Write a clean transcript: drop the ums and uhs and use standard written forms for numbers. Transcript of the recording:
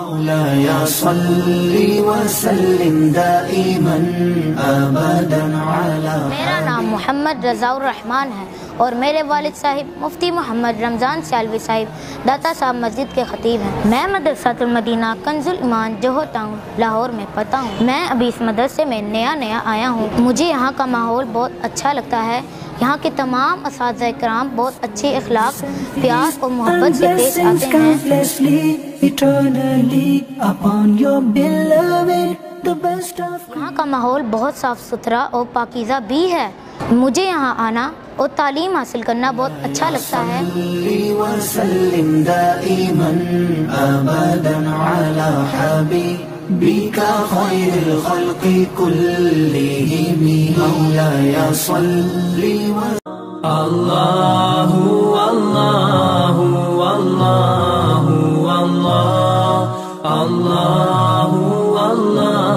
مولاي صل وسلم دائما ابدا على میرا نام محمد رضا الرحمن ہے اور میرے والد صاحب مفتی محمد رمضان سیالوی صاحب داتا صاحب مسجد کے خطیب ہیں۔ میں مدرسہ المدینہ کنز الایمان جوہر ٹاؤن لاہور میں پڑھتا ہوں۔ میں ابھی اس مدرسے میں نیا آیا ہوں۔ مجھے یہاں کا ماحول بہت اچھا لگتا ہے۔ یہاں کے تمام اساتذہ کرام بہت اچھے اخلاق، پیار اور محبت سے پیش آتے ہیں۔ یہاں کا ماحول بہت صاف ستھرا اور پاکیزہ بھی ہے۔ مجھے یہاں آنا اور تعلیم حاصل کرنا بہت اچھا لگتا ہے۔ وسلم دائما ابدا على حبيبك خير الخلق كلهم مولاي صل الله والله والله والله الله والله